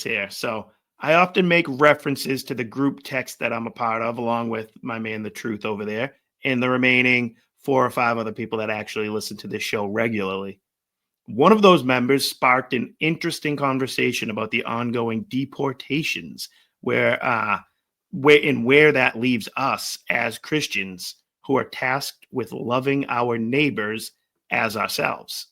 here. So I often make references to the group text that I'm a part of, along with my man, The Truth, over there, and the remaining 4 or 5 other people that actually listen to this show regularly. One of those members sparked an interesting conversation about the ongoing deportations, where that leaves us as Christians who are tasked with loving our neighbors as ourselves.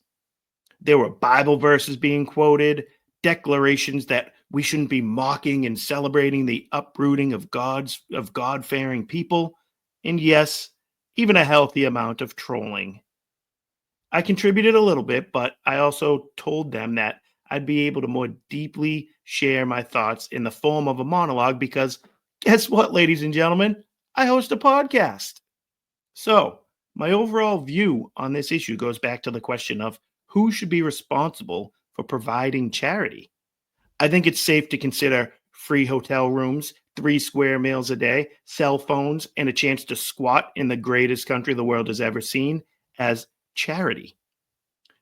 There were Bible verses being quoted, declarations that we shouldn't be mocking and celebrating the uprooting of God-fearing people, and yes, even a healthy amount of trolling. I contributed a little bit, but I also told them that I'd be able to more deeply share my thoughts in the form of a monologue because guess what, ladies and gentlemen? I host a podcast. So, my overall view on this issue goes back to the question of who should be responsible for providing charity. I think it's safe to consider free hotel rooms, 3 square meals a day, cell phones, and a chance to squat in the greatest country the world has ever seen as charity.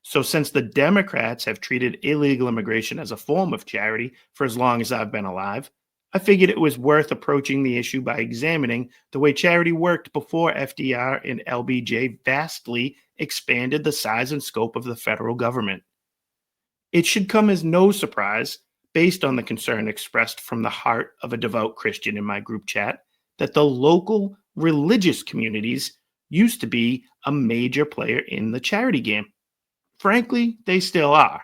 So, since the Democrats have treated illegal immigration as a form of charity for as long as I've been alive, I figured it was worth approaching the issue by examining the way charity worked before FDR and LBJ vastly expanded the size and scope of the federal government. It should come as no surprise, based on the concern expressed from the heart of a devout Christian in my group chat, that the local religious communities used to be a major player in the charity game. Frankly, they still are.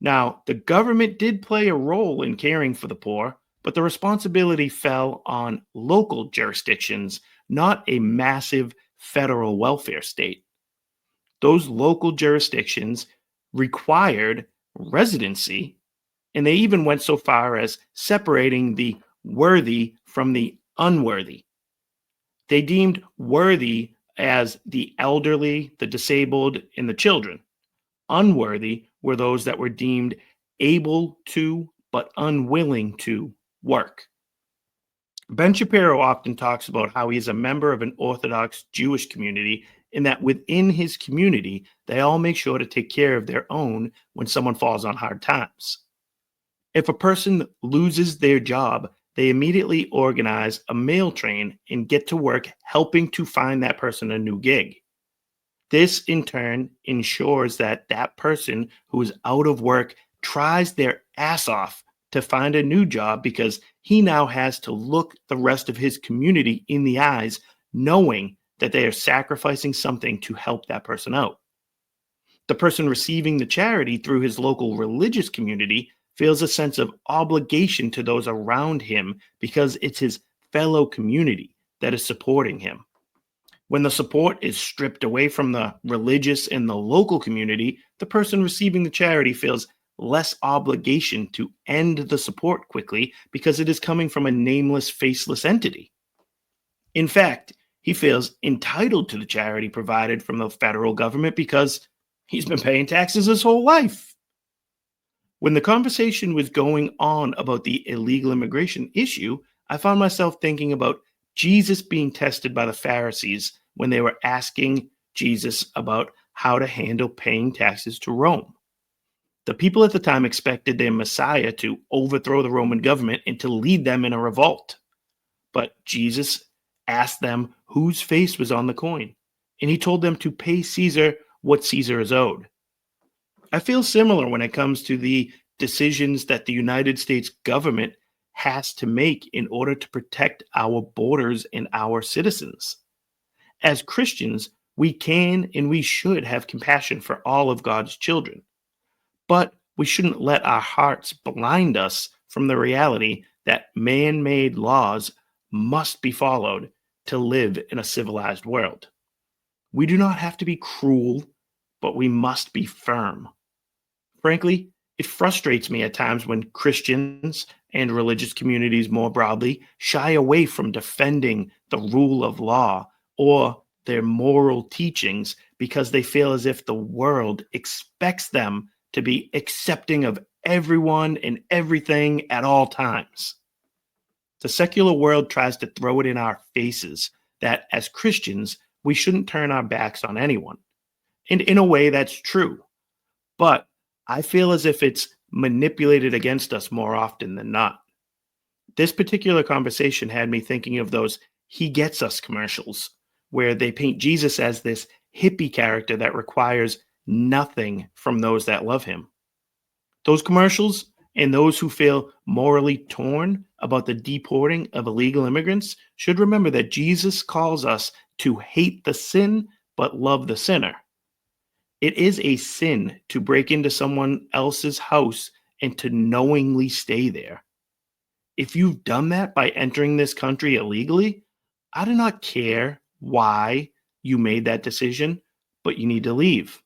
Now, the government did play a role in caring for the poor, but the responsibility fell on local jurisdictions, not a massive federal welfare state. Those local jurisdictions required residency, and they even went so far as separating the worthy from the unworthy. They deemed worthy as the elderly, the disabled, and the children. Unworthy were those that were deemed able to but unwilling to work. Ben Shapiro often talks about how he is a member of an Orthodox Jewish community and that within his community, they all make sure to take care of their own when someone falls on hard times. If a person loses their job, they immediately organize a mail train and get to work helping to find that person a new gig. This, in turn, ensures that that person who is out of work tries their ass off to find a new job because he now has to look the rest of his community in the eyes, knowing that they are sacrificing something to help that person out. The person receiving the charity through his local religious community feels a sense of obligation to those around him because it's his fellow community that is supporting him. When the support is stripped away from the religious and the local community, the person receiving the charity feels less obligation to end the support quickly because it is coming from a nameless, faceless entity. In fact, he feels entitled to the charity provided from the federal government because he's been paying taxes his whole life. When the conversation was going on about the illegal immigration issue, I found myself thinking about Jesus being tested by the Pharisees when they were asking Jesus about how to handle paying taxes to Rome. The people at the time expected their Messiah to overthrow the Roman government and to lead them in a revolt. But Jesus asked them whose face was on the coin, and he told them to pay Caesar what Caesar is owed. I feel similar when it comes to the decisions that the United States government has to make in order to protect our borders and our citizens. As Christians, we can and we should have compassion for all of God's children, but we shouldn't let our hearts blind us from the reality that man-made laws must be followed to live in a civilized world. We do not have to be cruel, but we must be firm. Frankly, it frustrates me at times when Christians and religious communities more broadly shy away from defending the rule of law or their moral teachings because they feel as if the world expects them to be accepting of everyone and everything at all times. The secular world tries to throw it in our faces that as Christians, we shouldn't turn our backs on anyone. And in a way, that's true. But I feel as if it's manipulated against us more often than not. This particular conversation had me thinking of those He Gets Us commercials, where they paint Jesus as this hippie character that requires nothing from those that love him. Those commercials and those who feel morally torn about the deporting of illegal immigrants should remember that Jesus calls us to hate the sin but love the sinner. It is a sin to break into someone else's house and to knowingly stay there. If you've done that by entering this country illegally, I do not care why you made that decision, but you need to leave.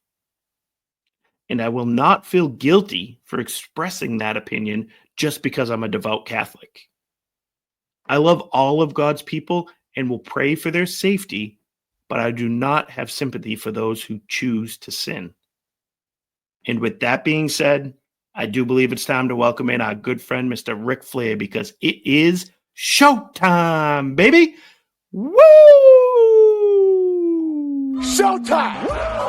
And I will not feel guilty for expressing that opinion just because I'm a devout Catholic. I love all of God's people and will pray for their safety, but I do not have sympathy for those who choose to sin. And with that being said, I do believe it's time to welcome in our good friend, Mr. Ric Flair, because it is showtime, baby! Woo! Showtime!